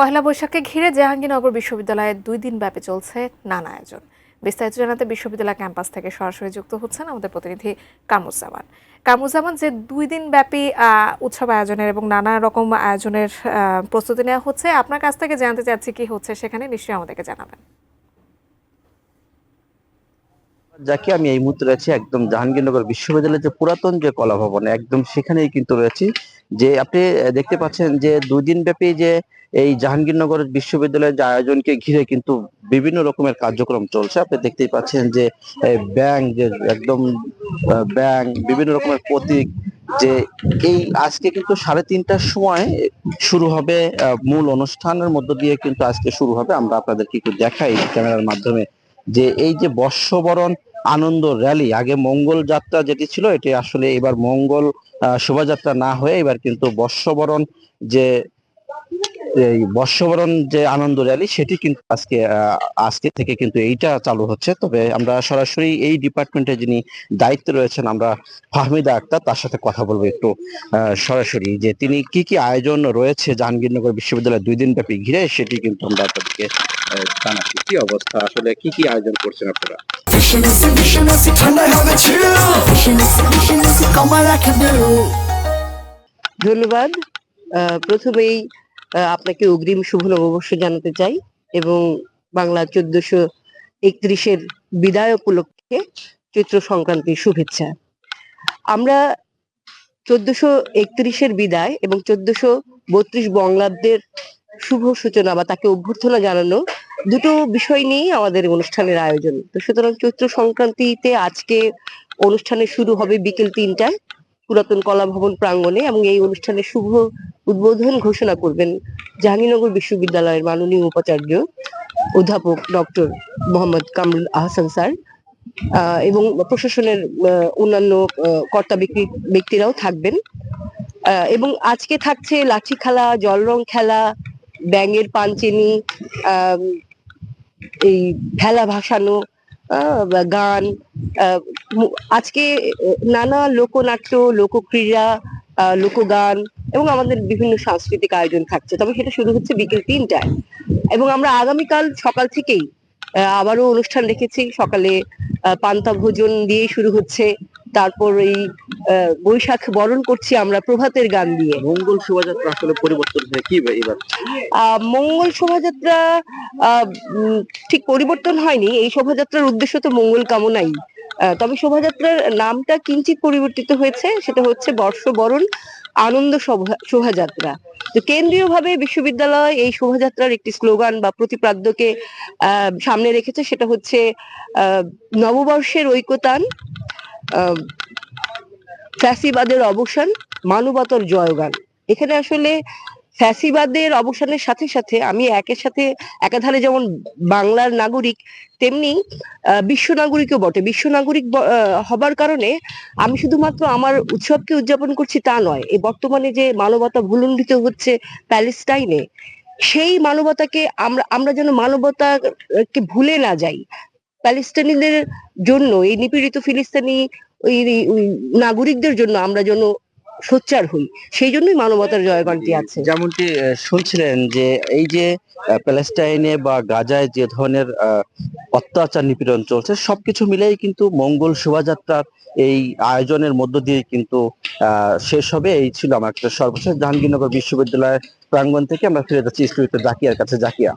পহেলা বৈশাখকে ঘিরে জাহাঙ্গীরনগর বিশ্ববিদ্যালয়ে 2 দিন ব্যাপী চলছে নানা আয়োজন। বিস্তারিত জানাতে বিশ্ববিদ্যালয় ক্যাম্পাস থেকে সরাসরি যুক্ত হচ্ছেন আমাদের প্রতিনিধি কামরুজ্জামান। যে 2 দিন ব্যাপী উৎসব আয়োজনের এবং নানা রকম আয়োজনের প্রস্তুতি নেওয়া হচ্ছে, আপনার কাছ থেকে জানতে চাচ্ছি কি হচ্ছে সেখানে, নিশ্চয়ই আমাদেরকে জানাবেন। যাকে আমি এই মুহূর্তে রয়েছি একদম জাহাঙ্গীরনগর বিশ্ববিদ্যালয়ের যে পুরাতন যে কলা ভবন একদম সেখানেই কিন্তু রয়েছি। যে আপনি দেখতে পাচ্ছেন যে 2 দিন ব্যাপী যে এই জাহাঙ্গীরনগর বিশ্ববিদ্যালয়ের যে আয়োজনকে ঘিরে কিন্তু বিভিন্ন রকমের কার্যক্রম চলছে। আপনি দেখতেই পাচ্ছেন যে ব্যাংক যে একদম ব্যাংক বিভিন্ন রকমের প্রতীক যে এই আজকে কিন্তু 3:30টার সময় শুরু হবে মূল অনুষ্ঠানের মধ্য দিয়ে কিন্তু আজকে শুরু হবে। আমরা আপনাদেরকে একটু দেখাই ক্যামেরার মাধ্যমে যে এই যে বর্ষবরণ আনন্দ র্যালি, আগে মঙ্গল যাত্রা যেটি ছিল এটি আসলে এবার মঙ্গল শোভাযাত্রা না হয়ে এবার কিন্তু বর্ষবরণ যে আনন্দ র্যালি সেটি কিন্তু আজকে থেকে কিন্তু এইটা চালু হচ্ছে। তবে আমরা সরাসরি এই ডিপার্টমেন্টে যিনি দায়িত্বে রয়েছেন আমরা ফাহমিদা আক্তার, তার সাথে কথা বলবো একটু সরাসরি যে তিনি কি কি আয়োজন রয়েছে জাহাঙ্গীরনগর বিশ্ববিদ্যালয় 2 দিন ব্যাপী ঘিরে সেটি কিন্তু আমরা আপনাদেরকে জানাচ্ছি। কি অবস্থা, আসলে কি কি আয়োজন করছেন আপনারা? ধন্যবাদ। প্রথমেই আপনাকে অগ্রিম শুভ নববর্ষ জানাতে চাই এবং বাংলা 1431-এর বিদায় উপলক্ষে চৈত্র সংক্রান্তির শুভেচ্ছা। আমরা 1431-এর বিদায় এবং 1432 বঙ্গাব্দের শুভ সূচনা বা তাকে অভ্যর্থনা জানানো দুটো বিষয় নিয়েই আমাদের অনুষ্ঠানের আয়োজন। তো সুতরাং চৈত্র সংক্রান্তিতে আজকে অনুষ্ঠানের শুরু হবে বিকেল 3টায় পুরাতন কলা ভবন প্রাঙ্গণে এবং এই অনুষ্ঠানের শুভ উদ্বোধন ঘোষণা করবেন জাহাঙ্গীরনগর বিশ্ববিদ্যালয়ের মাননীয় উপাচার্য অধ্যাপক ডক্টর মোহাম্মদ কামরুল আহসান স্যার এবং প্রশাসনের অন্যান্য কর্তা ব্যক্তিরাও থাকবেন। এবং আজকে থাকছে লাঠি খেলা, জল রং খেলা, ব্যাঙের পাঞ্চেনি, এই ভেলা ভাসানো, গান, আজকে নানা লোকনাট্য, লোকক্রীড়া, লোকগান এবং আমাদের বিভিন্ন সাংস্কৃতিক আয়োজন থাকছে। তবে সেটা শুরু হচ্ছে বিকেল 3টায় এবং আমরা আগামীকাল সকাল থেকেই আবারও অনুষ্ঠান রেখেছি। সকালে পান্তা ভোজন দিয়ে শুরু হচ্ছে, তারপর এই বৈশাখ বরণ করছি আমরা প্রভাতের গান দিয়ে। মঙ্গল শোভাযাত্রা আসলে পরিবর্তন হয়ে কি এবার? মঙ্গল শোভাযাত্রা ঠিক পরিবর্তন হয়নি। এই শোভাযাত্রার উদ্দেশ্য তো মঙ্গল কামনাই। তবে শোভাযাত্রার নামটা কিঞ্চিত পরিবর্তিত হয়েছে, সেটা হচ্ছে বর্ষবরণ আনন্দ শোভাযাত্রা। তো কেন্দ্রীয়ভাবে বিশ্ববিদ্যালয় এই শোভাযাত্রার একটি স্লোগান বা প্রতিপাদ্যকে সামনে রেখেছে, সেটা হচ্ছে নববর্ষের ঐকতান, ফ্যাসিবাদের অবসান, মানবতার জয়গান। এখানে আসলে ফ্যাসিবাদের অবসানের সাথে সাথে আমি একাধারে যেমন বাংলার নাগরিক তেমনি বিশ্ব নাগরিকও বটে। বিশ্ব নাগরিক হবার কারণে আমি শুধুমাত্র আমার উৎসবকে উদযাপন করছি তা নয়, এই বর্তমানে যে মানবতা ভুলুণ্ঠিত হচ্ছে প্যালেস্টাইনে, সেই মানবতাকে আমরা যেন মানবতাকে ভুলে না যাই। প্যালেস্টাইনিদের জন্য, এই নিপীড়িত ফিলিস্তিনি ওই নাগরিকদের জন্য আমরা যেন সোচ্চার হই, সেই জন্যই মানবতার জয়গানটি আছে। যেমনটি শুনছিলেন যে এই যে প্যালেস্টাইনে বা গাজায় যে ধরনের অত্যাচার নিপীড়ন চলছে সবকিছু মিলেই কিন্তু মঙ্গল শোভাযাত্রার এই আয়োজনের মধ্য দিয়ে কিন্তু শেষ হবে। এই ছিল আমার একটা সর্বশেষ জাহাঙ্গীরনগর বিশ্ববিদ্যালয়ের প্রাঙ্গণ থেকে। আমরা ফিরে যাচ্ছি স্টুডিওতে জাকিয়ার কাছে। জাকিয়া।